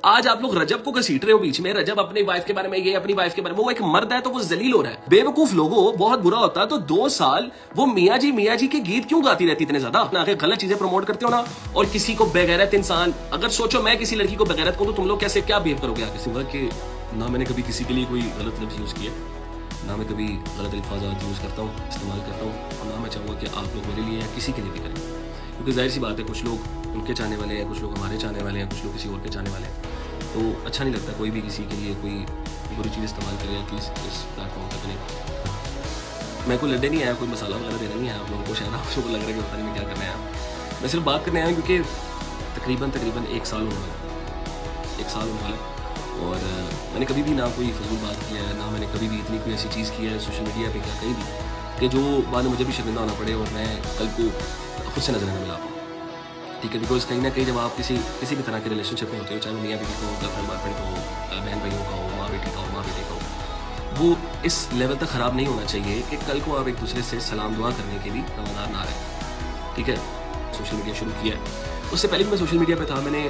आज आप लोग रजब को घसीट रहे हो बीच में, रजब अपनी वाइफ के बारे में, ये अपनी वाइफ के बारे में, वो एक मर्द है तो वो जलील हो रहा है। बेवकूफ लोगों, बहुत बुरा होता तो 2 साल वो मियाँ जी के गीत क्यों गाती रहती इतने ज्यादा? आगे गलत चीजें प्रमोट करते हो ना, और किसी को बेगैरत इंसान, अगर सोचो मैं किसी लड़की को बेगैरत कहूं तो तुम लोग कैसे क्या बिहेव करोगे? किसी कि ना मैंने कभी किसी के लिए कोई गलत लफ्ज यूज किया, ना मैं कभी गलत अल्फाज यूज करता हूँ, इस्तेमाल करता हूँ, और ना मैं चाहूँगा कि आप लोग मेरे लिए या किसी के लिए भी करें, क्योंकि जाहिर सी बात है कुछ लोग उनके चाहने वाले हैं, कुछ लोग हमारे चाहने वाले हैं, कुछ लोग किसी और के चाहने वाले हैं, तो अच्छा नहीं लगता कोई भी किसी के लिए कोई बुरी चीज़ इस्तेमाल करे एटलीस्ट इस प्लेटफॉर्म पर करें। मैं कोई लड़ने नहीं आया, कोई मसाला वगैरह देना नहीं आया आप लोगों को, शायद आप लोगों को लग रहा है कि पता नहीं मैं क्या करने आया। मैं सिर्फ बात करने आया क्योंकि तकरीबन 1 साल होने वाला है, और मैंने कभी भी ना कोई फजूल बात किया है, ना मैंने कभी भी इतनी कोई ऐसी चीज़ की है सोशल मीडिया पे क्या कहीं भी कि जो बाद में मुझे भी शर्मिंदा होना पड़े और मैं कल को खुद से नजर न मिला पाऊँ। ठीक है, बिकॉज कहीं ना कहीं जब आप किसी भी तरह के रिलेशनशिप में होते हो, चाहे वो मियाँ बीवी का हो, गर्लफ्रेंड बॉयफ्रेंड का हो, बहन भाइयों का हो, माँ बेटी का हो, माँ बेटे का हो, वो इस लेवल तक ख़राब नहीं होना चाहिए कि कल को आप एक दूसरे से सलाम दुआ करने के भी रवादार ना रहें। ठीक है, सोशल मीडिया शुरू किया है, उससे पहले भी मैं सोशल मीडिया पे था, मैंने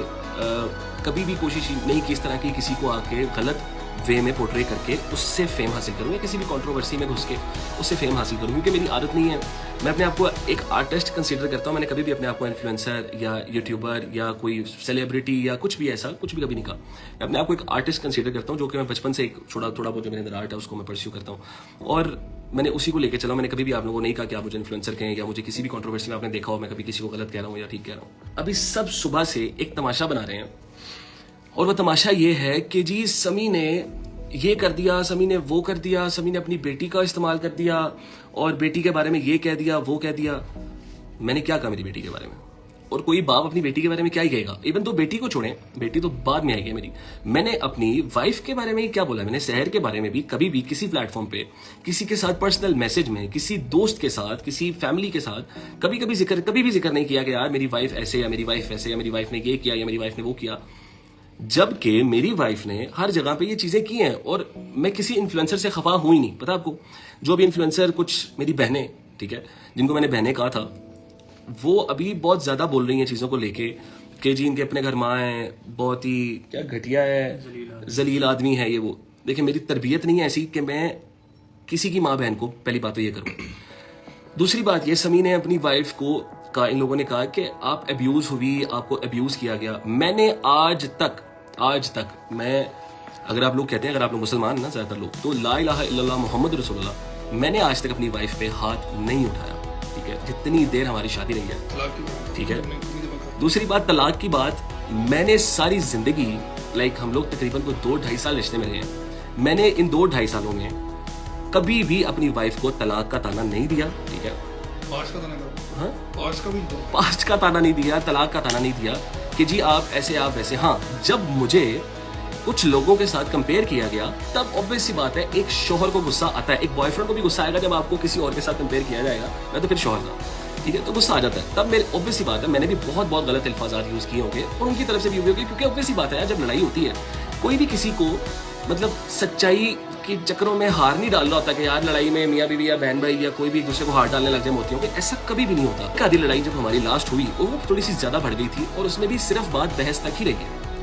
कभी भी कोशिश नहीं की इस तरह की किसी को आके गलत वे में पोर्ट्रे करके उससे फेम हासिल करूँ या किसी भी कंट्रोवर्सी में घुस के उससे फेम हासिल करूँ, क्योंकि मेरी आदत नहीं है। मैं अपने आप को एक आर्टिस्ट कंसीडर करता हूँ, मैंने कभी भी अपने आप को इन्फ्लुएंसर या यूट्यूबर या कोई सेलिब्रिटी या कुछ भी ऐसा कुछ भी कभी नहीं कहा। मैं अपने आप को एक आर्टिस्ट कंसीडर करता हूँ, जो कि मैं बचपन से एक थोड़ा बहुत जो मेरे अंदर आर्ट है उसको मैं परस्यू करता हूँ, और मैंने उसी को लेकर चला। मैंने कभी भी आप लोगों को नहीं कहा कि आप मुझे इन्फ्लुएंसर कहें या मुझे किसी भी कंट्रोवर्सी में आपने देखा हो मैं कभी किसी को गलत कह रहा हूँ या ठीक कह रहा हूँ। अभी सब सुबह से एक तमाशा बना रहे हैं, और वह तमाशा ये है कि जी समी ने ये कर दिया, समी ने वो कर दिया, समी ने अपनी बेटी का इस्तेमाल कर दिया और बेटी के बारे में ये कह दिया वो कह दिया। मैंने क्या कहा मेरी बेटी के बारे में? और कोई बाप अपनी बेटी के बारे में क्या ही कहेगा? इवन तो बेटी को छोड़ें, बेटी तो बाद में आएगी मेरी। मैंने अपनी वाइफ के बारे में ही क्या बोला? मैंने शहर के बारे में भी कभी भी किसी प्लेटफॉर्म पे किसी के साथ पर्सनल मैसेज में, किसी दोस्त के साथ, किसी फैमिली के साथ कभी भी जिक्र नहीं किया कि यार मेरी वाइफ ऐसे या मेरी वाइफ ऐसे या मेरी वाइफ ने ये किया या मेरी वाइफ ने वो किया, जबकि मेरी वाइफ ने हर जगह पे ये चीजें की हैं। और मैं किसी इन्फ्लुएंसर से खफा हुई नहीं, पता आपको? जो भी इन्फ्लुएंसर, कुछ मेरी बहनें, ठीक है, जिनको मैंने बहनें कहा था, वो अभी बहुत ज्यादा बोल रही हैं चीजों को लेके कि जी इनके अपने घर माँ है, बहुत ही क्या घटिया है, जलील आदमी है ये वो। देखिए मेरी तरबियत नहीं है ऐसी कि मैं किसी की माँ बहन को, पहली बात तो ये करूँ। दूसरी बात ये, समी ने अपनी वाइफ को का इन लोगों ने कहा कि आप अब्यूज हुई, आपको अब्यूज किया गया। मैंने आज तक मैं, अगर आप लोग कहते हैं, अगर आप लोग मुसलमान ना ज्यादातर लोग, तो ला इलाहा इल्लल्लाह मुहम्मद रसूलुल्लाह, मैंने आज तक अपनी वाइफ पे हाथ नहीं उठाया। ठीक है, जितनी देर हमारी शादी रही है। ठीक है, दूसरी बात तलाक की बात, मैंने सारी जिंदगी हम लोग तकरीबन को 2-2.5 साल रिश्ते में रहे हैं, मैंने इन 2-2.5 सालों में कभी भी अपनी वाइफ को तलाक का ताना नहीं दिया। ठीक है, पास्ट का ताना नहीं दिया, तलाक का ताना नहीं दिया कि जी आप ऐसे आप वैसे। हाँ, जब मुझे कुछ लोगों के साथ कंपेयर किया गया तब ऑब्वियस सी बात है एक शोहर को गुस्सा आता है, एक बॉयफ्रेंड को भी गुस्सा आएगा जब आपको किसी और के साथ कंपेयर किया जाएगा, मैं तो फिर शोहर का, ठीक है, तो गुस्सा आ जाता है। तब मेरे ऑब्वियस सी बात है मैंने भी बहुत गलत अल्फाजात यूज किए होंगे और उनकी तरफ से भी होंगे, क्योंकि ऑब्वियस सी बात है जब लड़ाई होती है कोई भी किसी को सच्चाई के चक्करों में हार नहीं डाल रहा होता कि यार लड़ाई में मियाँ बीवी या बहन भाई या कोई भी एक दूसरे को हार डालने लग जाए मोतियों के, ऐसा कभी भी नहीं होता। आधी लड़ाई जब हमारी लास्ट हुई वो थोड़ी सी ज्यादा बढ़ गई थी और उसमें भी सिर्फ बात बहस तक ही रही,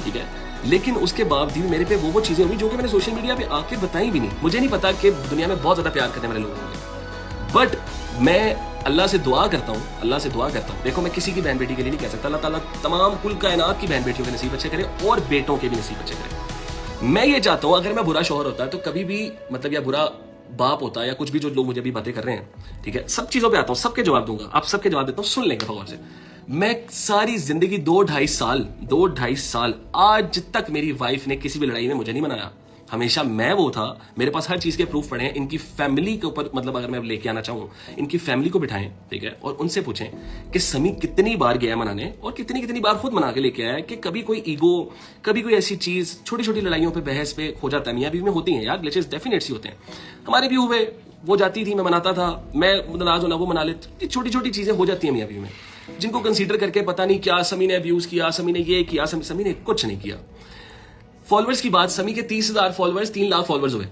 ठीक है, लेकिन उसके बावजूद मेरे पे वो चीजें हुई जो कि मैंने सोशल मीडिया पे आके बताई भी नहीं। मुझे नहीं पता कि दुनिया में बहुत ज्यादा प्यार करने वाले लोग होंगे, बट मैं अल्लाह से दुआ करता हूँ। देखो मैं किसी की बहन बेटी के लिए नहीं कह सकता, अल्लाह ताला तमाम कुल कायनात की बहन बेटियों के नसीब अच्छे करे और बेटों के भी नसीब अच्छे करे। मैं ये चाहता हूँ अगर मैं बुरा शौहर होता है तो कभी भी या बुरा बाप होता है या कुछ भी जो लोग मुझे भी बातें कर रहे हैं, ठीक है, सब चीजों पे आता हूँ, सबके जवाब दूंगा, आप सबके जवाब देता हूँ, सुन लेंगे गौर से। मैं सारी जिंदगी 2-2.5 साल आज तक मेरी वाइफ ने किसी भी लड़ाई में मुझे नहीं मनाया, हमेशा मैं वो था। मेरे पास हर चीज के प्रूफ पड़े हैं। इनकी फैमिली के ऊपर अगर मैं लेके आना चाहूँ, इनकी फैमिली को बिठाएं, ठीक है, और उनसे पूछें कि समी कितनी बार गया मनाने और कितनी बार खुद मना के लेके आया, कि कभी कोई ईगो, कभी कोई ऐसी चीज, छोटी लड़ाइयों पे बहस पे हो जाता है। मियाँ बीवी में होती हैं यार, ग्लिचेस डेफिनेट सी होते हैं, हमारे भी हुए। वो जाती थी, मैं मनाता था, मैं नाराज होना वो मना लेती, छोटी चीजें हो जाती है मियाँ बीवी में, जिनको कंसीडर करके पता नहीं क्या समी ने अब्यूज किया, समी ने ये किया, समी ने कुछ नहीं किया। फॉलोअर्स की बात, समी के 30,000 फॉलोअर्स, 3 लाख फॉलोअर्स हुए।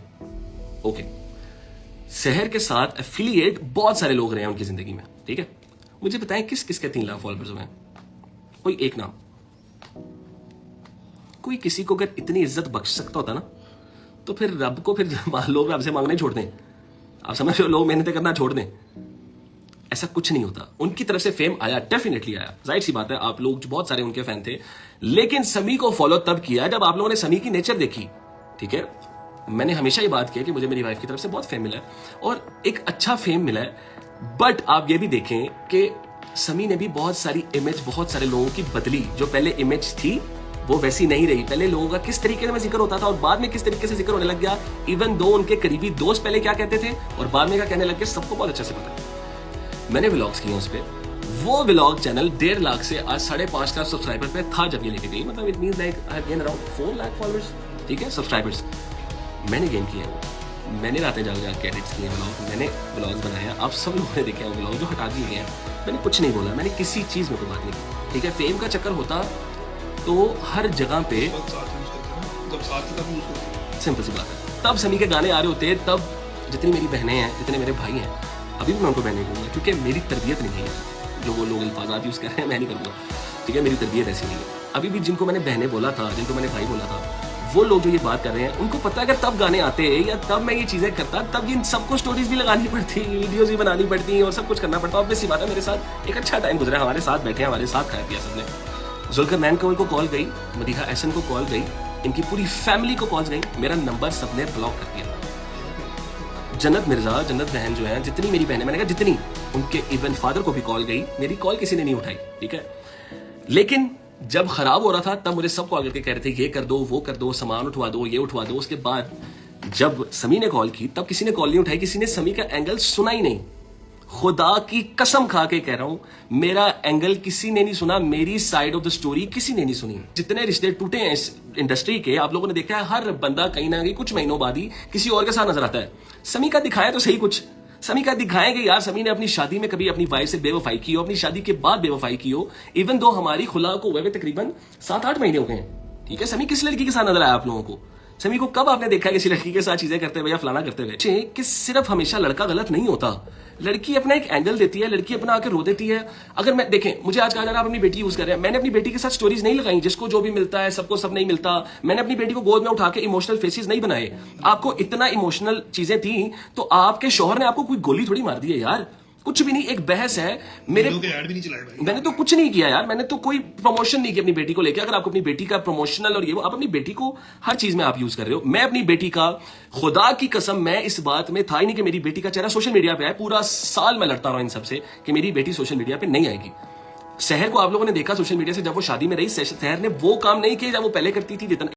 ओके, शहर के साथ एफिलिएट बहुत सारे लोग रहे हैं उनकी जिंदगी में, ठीक है, मुझे बताएं किस किस के 3 लाख फॉलोअर्स हुए? कोई एक नाम, कोई किसी को अगर इतनी इज्जत बख्श सकता होता ना, तो फिर रब को फिर लोग रब से मांगने छोड़ दें। आप समझ रहे हो, लोग मेहनत करना छोड़ दें। ऐसा कुछ नहीं होता। उनकी तरफ से फेम आया, डेफिनेटली आया, जाहिर सी बात है, आप लोग जो बहुत सारे उनके फैन थे। लेकिन समी को फॉलो तब किया जब आप लोगों ने समी की नेचर देखी। ठीक है, मैंने हमेशा ये बात की कि मुझे मेरी वाइफ की तरफ से बहुत फेम मिला है और एक अच्छा फेम मिला है। बट आप ये भी देखें कि समी ने भी बहुत सारी इमेज बहुत सारे लोगों की बदली। जो पहले इमेज थी वो वैसी नहीं रही। पहले लोगों का किस तरीके में जिक्र होता था और बाद में किस तरीके से जिक्र होने लग गया। इवन दो उनके करीबी दोस्त पहले क्या कहते थे और बाद में क्या कहने लग गए, सबको बहुत अच्छे से पता है। मैंने व्लॉग्स किए उस पर। वो व्लॉग चैनल 1.5 लाख से आज 5.5 लाख सब्सक्राइबर पे था जब ये लेके गई। मतलब it means like I have gain around 4 lakh followers. ठीक है, सब्सक्राइबर्स मैंने गेन किए हैं। मैंने रातें जाग एडिट्स किए व्लॉग, मैंने व्लॉग्स बनाए। आप सब लोगों ने देखे हैं व्लॉग जो हटा दिए गए हैं। मैंने कुछ नहीं बोला, मैंने किसी चीज़ में कोई बात नहीं की। ठीक है, फेम का चक्कर होता तो हर जगह पे सिंपल सी बात है। तब समी के गाने आ रहे होते, तब जितनी मेरी बहनें हैं, जितने मेरे भाई हैं, अभी भी मैं उनको बहनें कहूँगा क्योंकि मेरी तरबियत नहीं है। जो वो लोग अल्फाजात यूज़ कर रहे हैं मैं नहीं करूँगा। ठीक है, मेरी तरबियत ऐसी नहीं है। अभी भी जिनको मैंने बहनें बोला था, जिनको मैंने भाई बोला था, वो लोग जो ये बात कर रहे हैं उनको पता है अगर तब गाने आते या तब मैं ये चीज़ें करता, तब इन सबको स्टोरीज भी लगानी पड़ती, वीडियोज भी बनानी पड़ती और सब कुछ करना पड़ता। ऑब्वियस सी बात है, मेरे साथ एक अच्छा टाइम गुजरा, हमारे साथ बैठे, हमारे साथ खाया पिया सबने। जुल्कर मैन को कॉल गई, मदीहा एहसन को कॉल गई, इनकी पूरी फैमिली को कॉल गई। मेरा नंबर सबने ब्लॉक कर दिया। जन्नत मिर्जा, जन्नत बहन जो है, जितनी मेरी बहनें, मैंने कहा जितनी, उनके इवन फादर को भी कॉल गई। मेरी कॉल किसी ने नहीं उठाई। ठीक है, लेकिन जब खराब हो रहा था तब मुझे सब कॉल करके कह रहे थे ये कर दो, वो कर दो, सामान उठवा दो, ये उठवा दो। उसके बाद जब समी ने कॉल की तब किसी ने कॉल नहीं उठाई, किसी ने समी का एंगल सुना ही नहीं। खुदा की कसम खा के कह रहा हूं, मेरा एंगल किसी ने नहीं सुना, मेरी साइड ऑफ द स्टोरी किसी ने नहीं सुनी। जितने रिश्ते टूटे हैं इस इंडस्ट्री के, आप लोगों ने देखा है, हर बंदा कहीं ना कहीं कुछ महीनों बाद ही किसी और के साथ नजर आता है। समी का दिखाया तो सही कुछ, समी का दिखाएंगे यार। समी ने अपनी शादी में कभी अपनी वाइफ से बेवफाई की हो, अपनी शादी के बाद बेवफाई की हो। इवन दो हमारी खुला को हुए तकरीबन 7-8 महीने हो गए हैं। ठीक है, समी किस लड़की के साथ नजर आया आप लोगों को? समी को कब आपने देखा किसी लड़की के साथ चीजें करते हुए या फलाना करते हुए? कि सिर्फ हमेशा लड़का गलत नहीं होता, लड़की अपना एक एंगल देती है, लड़की अपना आकर रो देती है। अगर मैं देखें, मुझे आज कहा जा रहा है आप अपनी बेटी यूज कर रहे हैं, मैंने अपनी बेटी के साथ स्टोरीज नहीं लगाई। जिसको जो भी मिलता है सबको सब नहीं मिलता। मैंने अपनी बेटी को गोद में उठा के इमोशनल फेसेस नहीं बनाए। आपको इतना इमोशनल चीजें थी तो आपके शौहर ने आपको कोई गोली थोड़ी मार दी है यार, कुछ भी नहीं। एक बहस है, मेरे मैंने तो कुछ नहीं किया यार, मैंने तो कोई प्रमोशन नहीं की अपनी बेटी को लेकर। अगर आपको अपनी बेटी का प्रमोशनल और ये वो, आप अपनी बेटी को हर चीज में आप यूज कर रहे हो। मैं अपनी बेटी का, खुदा की कसम, मैं इस बात में था ही नहीं कि मेरी बेटी का चेहरा सोशल मीडिया पे आए। पूरा साल मैं लड़ता रहा इन सबसे कि मेरी बेटी सोशल मीडिया पे नहीं आएगी। सहर को आप लोगों ने देखा सोशल मीडिया से, जब वो शादी में रही, सहर ने वो काम नहीं किए जब वो पहले करती थी। जितना